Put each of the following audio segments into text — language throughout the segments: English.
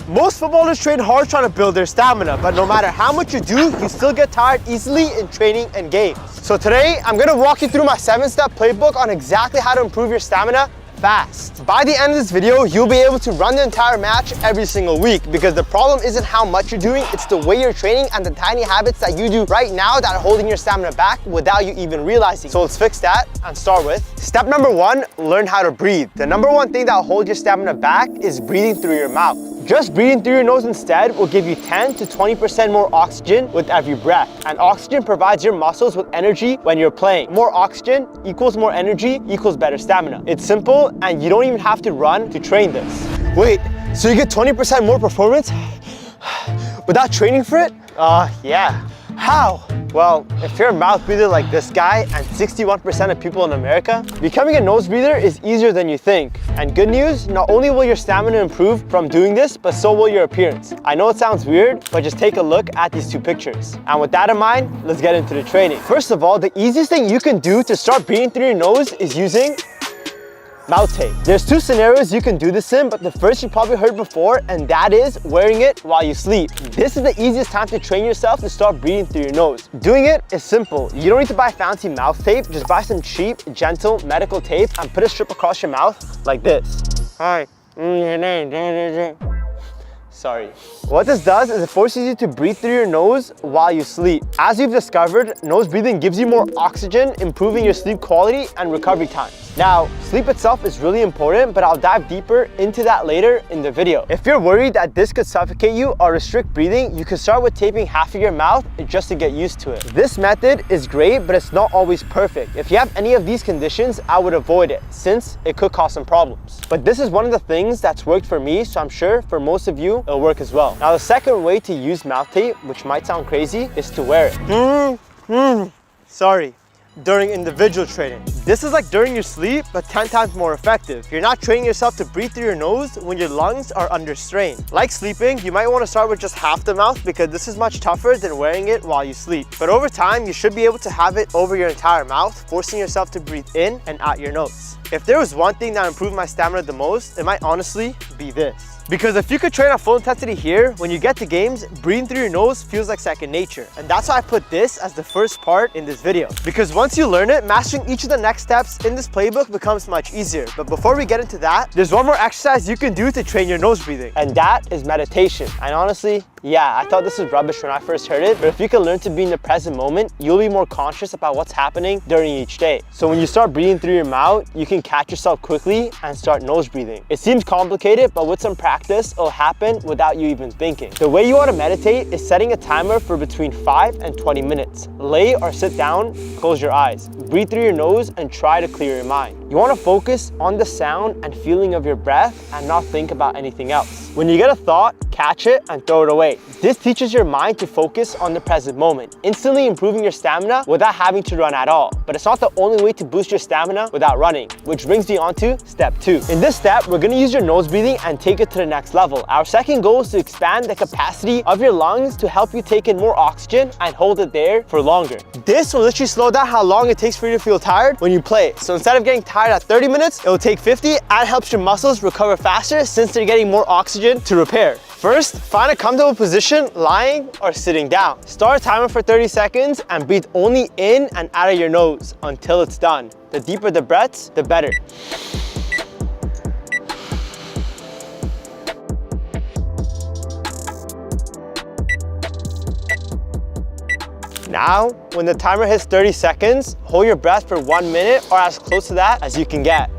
Most footballers train hard trying to build their stamina, but no matter how much you do, you still get tired easily in training and games. So today, I'm gonna walk you through my 7-step playbook on exactly how to improve your stamina fast. By the end of this video, you'll be able to run the entire match every single week, because the problem isn't how much you're doing, it's the way you're training and the tiny habits that you do right now that are holding your stamina back without you even realizing. So let's fix that and start with step number 1, learn how to breathe. The number 1 thing that will hold your stamina back is breathing through your mouth. Just breathing through your nose instead will give you 10 to 20% more oxygen with every breath. And oxygen provides your muscles with energy when you're playing. More oxygen equals more energy equals better stamina. It's simple and you don't even have to run to train this. Wait, so you get 20% more performance without training for it? Yeah. How? Well, if you're a mouth breather like this guy and 61% of people in America, becoming a nose breather is easier than you think. And good news, not only will your stamina improve from doing this, but so will your appearance. I know it sounds weird, but just take a look at these 2 pictures. And with that in mind, let's get into the training. First of all, the easiest thing you can do to start breathing through your nose is using mouth tape. There's 2 scenarios you can do this in, but the first you probably heard before, and that is wearing it while you sleep. This is the easiest time to train yourself to start breathing through your nose. Doing it is simple. You don't need to buy fancy mouth tape. Just buy some cheap, gentle medical tape and put a strip across your mouth like this. Hi. Sorry. What this does is it forces you to breathe through your nose while you sleep. As we've discovered, nose breathing gives you more oxygen, improving your sleep quality and recovery times. Now, sleep itself is really important, but I'll dive deeper into that later in the video. If you're worried that this could suffocate you or restrict breathing, you can start with taping half of your mouth just to get used to it. This method is great, but it's not always perfect. If you have any of these conditions, I would avoid it, since it could cause some problems. But this is one of the things that's worked for me, so I'm sure for most of you, it'll work as well. Now, the second way to use mouth tape, which might sound crazy, is to wear it. Sorry. During individual training. This is like during your sleep, but 10 times more effective. You're not training yourself to breathe through your nose when your lungs are under strain. Like sleeping, you might want to start with just half the mouth because this is much tougher than wearing it while you sleep. But over time, you should be able to have it over your entire mouth, forcing yourself to breathe in and out your nose. If there was one thing that improved my stamina the most, it might honestly be this. Because if you could train at full intensity here, when you get to games, breathing through your nose feels like second nature. And that's why I put this as the first part in this video. Because once you learn it, mastering each of the next steps in this playbook becomes much easier. But before we get into that, there's one more exercise you can do to train your nose breathing. And that is meditation. And honestly, yeah, I thought this was rubbish when I first heard it, but if you can learn to be in the present moment, you'll be more conscious about what's happening during each day. So when you start breathing through your mouth, you can catch yourself quickly and start nose breathing. It seems complicated, but with some practice, it'll happen without you even thinking. The way you want to meditate is setting a timer for between 5 and 20 minutes. Lay or sit down, close your eyes, breathe through your nose, and try to clear your mind. You want to focus on the sound and feeling of your breath and not think about anything else. When you get a thought, catch it and throw it away. This teaches your mind to focus on the present moment, instantly improving your stamina without having to run at all. But it's not the only way to boost your stamina without running, which brings me on to step 2. In this step, we're going to use your nose breathing and take it to the next level. Our second goal is to expand the capacity of your lungs to help you take in more oxygen and hold it there for longer. This will literally slow down how long it takes for you to feel tired when you play. So instead of getting tired at 30 minutes, it will take 50 and helps your muscles recover faster since they're getting more oxygen to repair. First, find a comfortable position, lying or sitting down. Start a timer for 30 seconds and breathe only in and out of your nose until it's done. The deeper the breaths, the better. Now, when the timer hits 30 seconds, hold your breath for 1 minute or as close to that as you can get.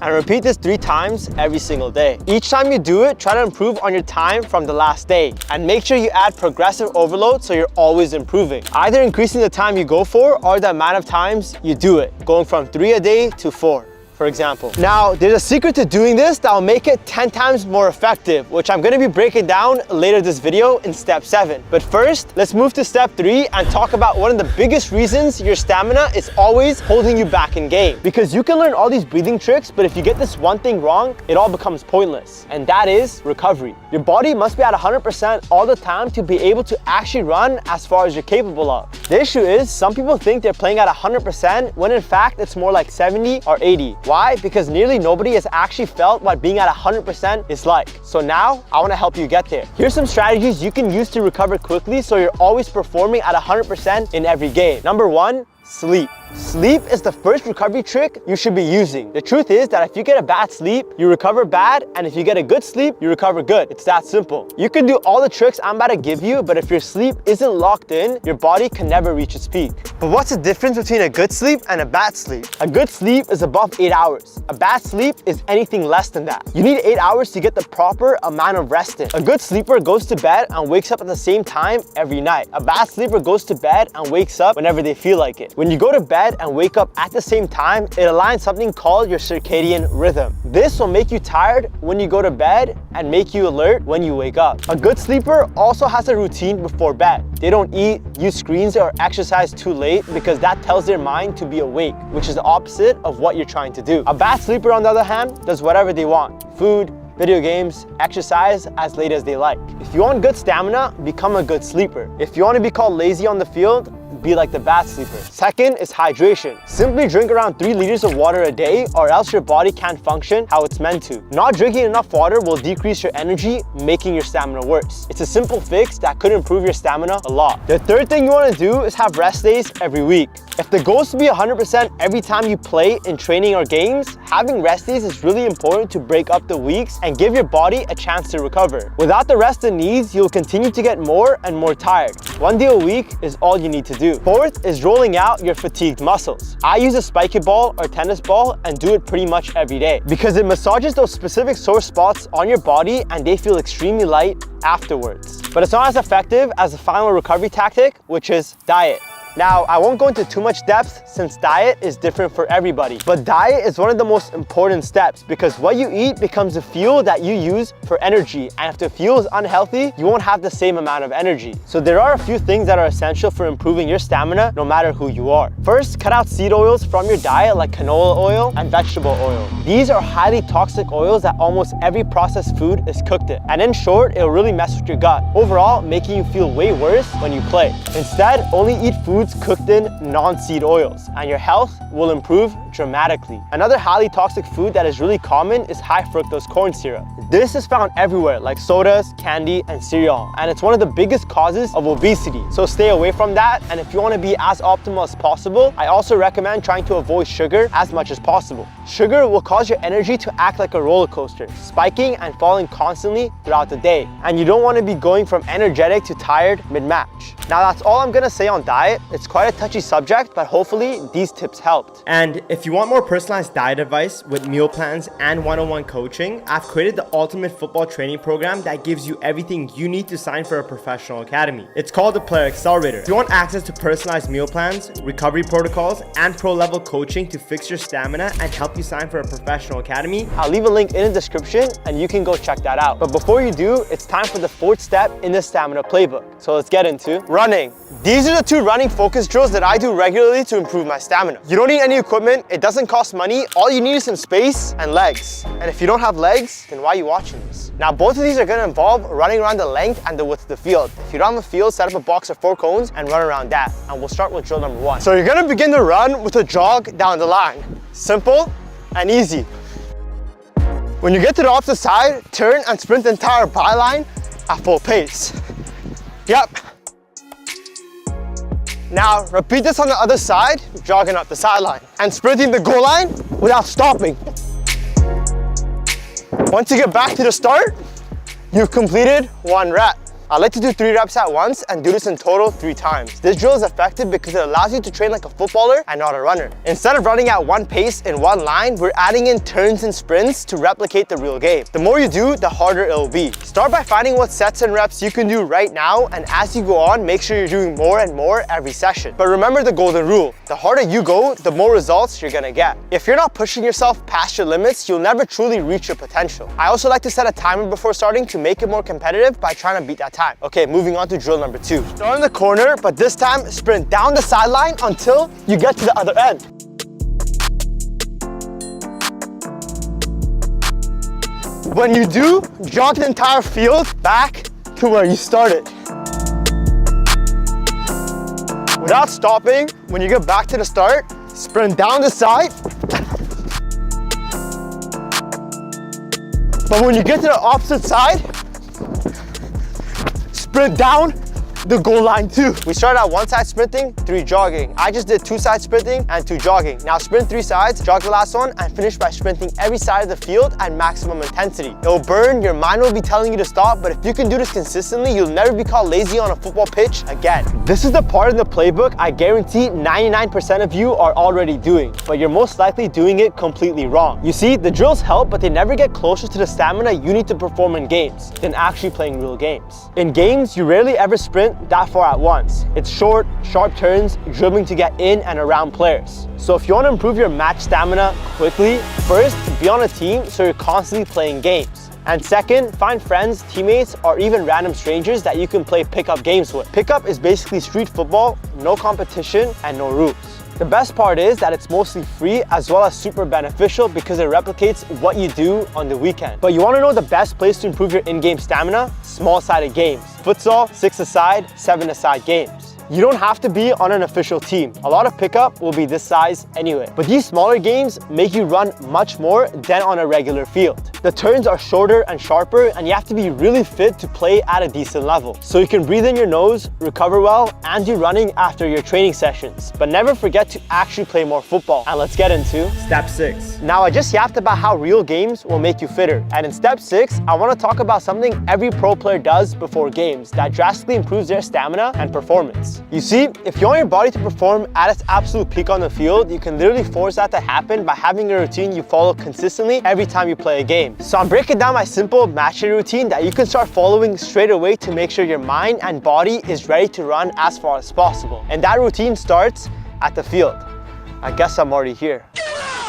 And repeat this 3 times every single day. Each time you do it, try to improve on your time from the last day. And make sure you add progressive overload so you're always improving. Either increasing the time you go for or the amount of times you do it, going from 3 a day to 4. for example. Now, there's a secret to doing this that will make it 10 times more effective, which I'm gonna be breaking down later this video in step 7. But first, let's move to step 3 and talk about one of the biggest reasons your stamina is always holding you back in game. Because you can learn all these breathing tricks, but if you get this one thing wrong, it all becomes pointless. And that is recovery. Your body must be at 100% all the time to be able to actually run as far as you're capable of. The issue is, some people think they're playing at 100% when in fact it's more like 70 or 80. Why? Because nearly nobody has actually felt what being at 100% is like. So now, I want to help you get there. Here's some strategies you can use to recover quickly so you're always performing at 100% in every game. Number 1, sleep. Sleep is the first recovery trick you should be using. The truth is that if you get a bad sleep, you recover bad, and if you get a good sleep, you recover good. It's that simple. You can do all the tricks I'm about to give you, but if your sleep isn't locked in, your body can never reach its peak. But what's the difference between a good sleep and a bad sleep? A good sleep is above 8 hours. A bad sleep is anything less than that. You need 8 hours to get the proper amount of rest in. A good sleeper goes to bed and wakes up at the same time every night. A bad sleeper goes to bed and wakes up whenever they feel like it. When you go to bed and wake up at the same time, it aligns something called your circadian rhythm. This will make you tired when you go to bed and make you alert when you wake up. A good sleeper also has a routine before bed. They don't eat, use screens, or exercise too late because that tells their mind to be awake, which is the opposite of what you're trying to do. A bad sleeper, on the other hand, does whatever they want. Food, video games, exercise as late as they like. If you want good stamina, become a good sleeper. If you want to be called lazy on the field, be like the bad sleeper. Second is hydration. Simply drink around 3 liters of water a day or else your body can't function how it's meant to. Not drinking enough water will decrease your energy, making your stamina worse. It's a simple fix that could improve your stamina a lot. The third thing you want to do is have rest days every week. If the goal is to be 100% every time you play in training or games, having rest days is really important to break up the weeks and give your body a chance to recover. Without the rest it needs, you'll continue to get more and more tired. 1 day a week is all you need to do. Fourth is rolling out your fatigued muscles. I use a spiky ball or tennis ball and do it pretty much every day because it massages those specific sore spots on your body and they feel extremely light afterwards. But it's not as effective as the final recovery tactic, which is diet. Now, I won't go into too much depth since diet is different for everybody, but diet is one of the most important steps because what you eat becomes the fuel that you use for energy, and if the fuel is unhealthy, you won't have the same amount of energy. So there are a few things that are essential for improving your stamina no matter who you are. First, cut out seed oils from your diet like canola oil and vegetable oil. These are highly toxic oils that almost every processed food is cooked in, and in short, it'll really mess with your gut, overall making you feel way worse when you play. Instead, only eat foods cooked in non-seed oils and your health will improve dramatically. Another highly toxic food that is really common is high fructose corn syrup. This is found everywhere like sodas, candy, and cereal, and it's one of the biggest causes of obesity. So stay away from that, and if you want to be as optimal as possible, I also recommend trying to avoid sugar as much as possible. Sugar will cause your energy to act like a roller coaster, spiking and falling constantly throughout the day, and you don't want to be going from energetic to tired mid-match. Now that's all I'm gonna say on diet. It's quite a touchy subject, but hopefully these tips helped. And if you want more personalized diet advice with meal plans and one-on-one coaching, I've created the ultimate football training program that gives you everything you need to sign for a professional academy. It's called the Player Accelerator. If you want access to personalized meal plans, recovery protocols, and pro-level coaching to fix your stamina and help you sign for a professional academy, I'll leave a link in the description and you can go check that out. But before you do, it's time for the 4th step in the stamina playbook. So let's get into running. These are the 2 running focus drills that I do regularly to improve my stamina. You don't need any equipment, it doesn't cost money, all you need is some space and legs. And if you don't have legs, then why are you watching this? Now both of these are gonna involve running around the length and the width of the field. If you don't have a field, set up a box of 4 cones and run around that. And we'll start with drill number 1. So you're gonna begin the run with a jog down the line. Simple and easy. When you get to the opposite side, turn and sprint the entire byline at full pace. Yep. Now repeat this on the other side, jogging up the sideline and sprinting the goal line without stopping. Once you get back to the start, you've completed 1 rep. I like to do 3 reps at once and do this in total 3 times. This drill is effective because it allows you to train like a footballer and not a runner. Instead of running at one pace in one line, we're adding in turns and sprints to replicate the real game. The more you do, the harder it'll be. Start by finding what sets and reps you can do right now, and as you go on, make sure you're doing more and more every session. But remember the golden rule. The harder you go, the more results you're gonna get. If you're not pushing yourself past your limits, you'll never truly reach your potential. I also like to set a timer before starting to make it more competitive by trying to beat that time. Okay, moving on to drill number 2. Start in the corner, but this time sprint down the sideline until you get to the other end. When you do, jog the entire field back to where you started. Without stopping, when you get back to the start, sprint down the side But when you get to the opposite side, sprint down the goal line too. We started at 1 side sprinting, 3 jogging. I just did 2 side sprinting and 2 jogging. Now sprint 3 sides, jog the last one, and finish by sprinting every side of the field at maximum intensity. It will burn, your mind will be telling you to stop, but if you can do this consistently, you'll never be called lazy on a football pitch again. This is the part in the playbook I guarantee 99% of you are already doing, but you're most likely doing it completely wrong. You see, the drills help, but they never get closer to the stamina you need to perform in games than actually playing real games. In games, you rarely ever sprint that far at once. It's short, sharp turns, dribbling to get in and around players. So if you want to improve your match stamina quickly, first, be on a team so you're constantly playing games. And second, find friends, teammates, or even random strangers that you can play pickup games with. Pickup is basically street football, no competition, and no rules. The best part is that it's mostly free as well as super beneficial because it replicates what you do on the weekend. But you want to know the best place to improve your in-game stamina? Small-sided games. Futsal, 6-a-side, 7-a-side games. You don't have to be on an official team. A lot of pickup will be this size anyway. But these smaller games make you run much more than on a regular field. The turns are shorter and sharper, and you have to be really fit to play at a decent level. So you can breathe in your nose, recover well, and do running after your training sessions. But never forget to actually play more football. And let's get into step 6. Now I just yapped about how real games will make you fitter. And in step 6, I want to talk about something every pro player does before games that drastically improves their stamina and performance. You see, if you want your body to perform at its absolute peak on the field, you can literally force that to happen by having a routine you follow consistently every time you play a game. So I'm breaking down my simple match day routine that you can start following straight away to make sure your mind and body is ready to run as far as possible. And that routine starts at the field. I guess I'm already here.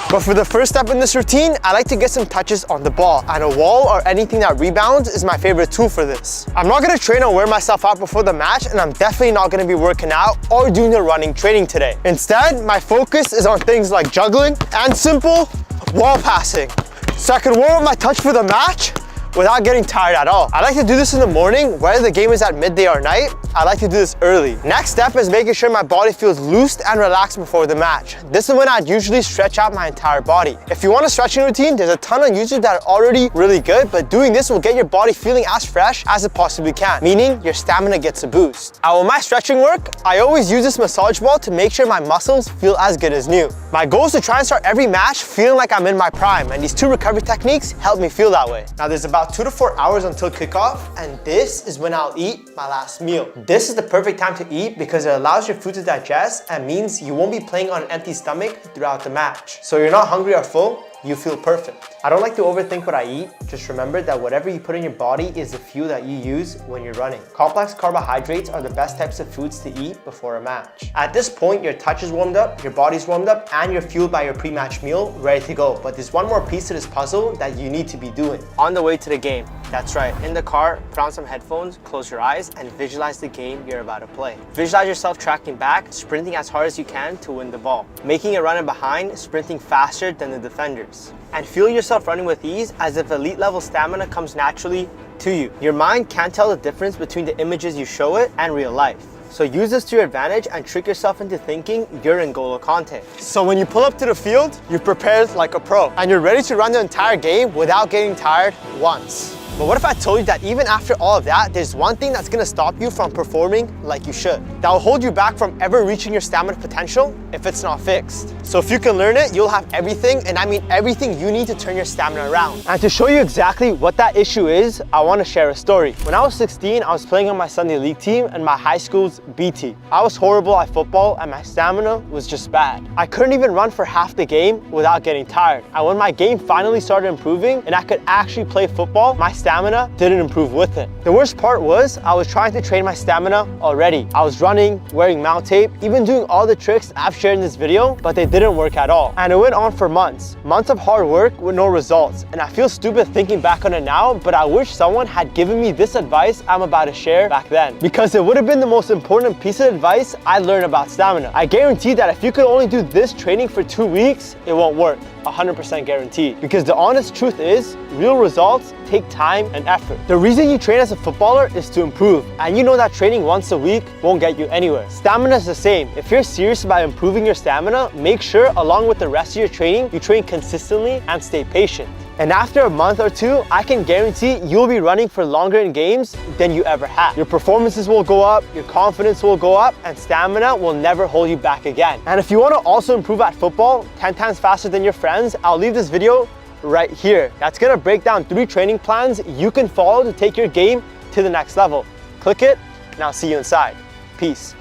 But for the first step in this routine, I like to get some touches on the ball, and a wall or anything that rebounds is my favorite tool for this. I'm not gonna train or wear myself out before the match, and I'm definitely not gonna be working out or doing the running training today. Instead, my focus is on things like juggling and simple wall passing, so I can warm up my touch for the match without getting tired at all. I like to do this in the morning, whether the game is at midday or night. I like to do this early. Next step is making sure my body feels loose and relaxed before the match. This is when I'd usually stretch out my entire body. If you want a stretching routine, there's a ton on YouTube that are already really good, but doing this will get your body feeling as fresh as it possibly can, meaning your stamina gets a boost. And when my stretching work, I always use this massage ball to make sure my muscles feel as good as new. My goal is to try and start every match feeling like I'm in my prime, and these 2 recovery techniques help me feel that way. Now there's about 2 to 4 hours until kickoff, and this is when I'll eat my last meal. This is the perfect time to eat because it allows your food to digest and means you won't be playing on an empty stomach throughout the match. So you're not hungry or full, you feel perfect. I don't like to overthink what I eat. Just remember that whatever you put in your body is the fuel that you use when you're running. Complex carbohydrates are the best types of foods to eat before a match. At this point, your touch is warmed up, your body's warmed up, and you're fueled by your pre-match meal, ready to go. But there's one more piece to this puzzle that you need to be doing on the way to the game. That's right, in the car, put on some headphones, close your eyes, and visualize the game you're about to play. Visualize yourself tracking back, sprinting as hard as you can to win the ball, making a run in behind, sprinting faster than the defenders. And feel yourself running with ease as if elite level stamina comes naturally to you. Your mind can't tell the difference between the images you show it and real life. So use this to your advantage and trick yourself into thinking you're in Golo Kante. So when you pull up to the field, you're prepared like a pro and you're ready to run the entire game without getting tired once. But what if I told you that even after all of that, there's one thing that's gonna stop you from performing like you should, that will hold you back from ever reaching your stamina potential if it's not fixed. So if you can learn it, you'll have everything, and I mean everything you need to turn your stamina around. And to show you exactly what that issue is, I wanna share a story. When I was 16, I was playing on my Sunday league team and my high school's B team. I was horrible at football and my stamina was just bad. I couldn't even run for half the game without getting tired. And when my game finally started improving and I could actually play football, my stamina didn't improve with it. The worst part was I was trying to train my stamina already. I was running, wearing mount tape, even doing all the tricks I've shared in this video, but they didn't work at all. And it went on for months of hard work with no results. And I feel stupid thinking back on it now, but I wish someone had given me this advice I'm about to share back then, because it would have been the most important piece of advice I learned about stamina. I guarantee that if you could only do this training for 2 weeks, it won't work. 100% guaranteed. Because the honest truth is, real results take time and effort. The reason you train as a footballer is to improve, and you know that training once a week won't get you anywhere. Stamina is the same. If you're serious about improving your stamina, make sure along with the rest of your training, you train consistently and stay patient. And after a month or two, I can guarantee you'll be running for longer in games than you ever have. Your performances will go up, your confidence will go up, and stamina will never hold you back again. And if you want to also improve at football 10 times faster than your friends, I'll leave this video right here. That's gonna break down 3 training plans you can follow to take your game to the next level. Click it, and I'll see you inside. Peace.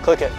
Click it.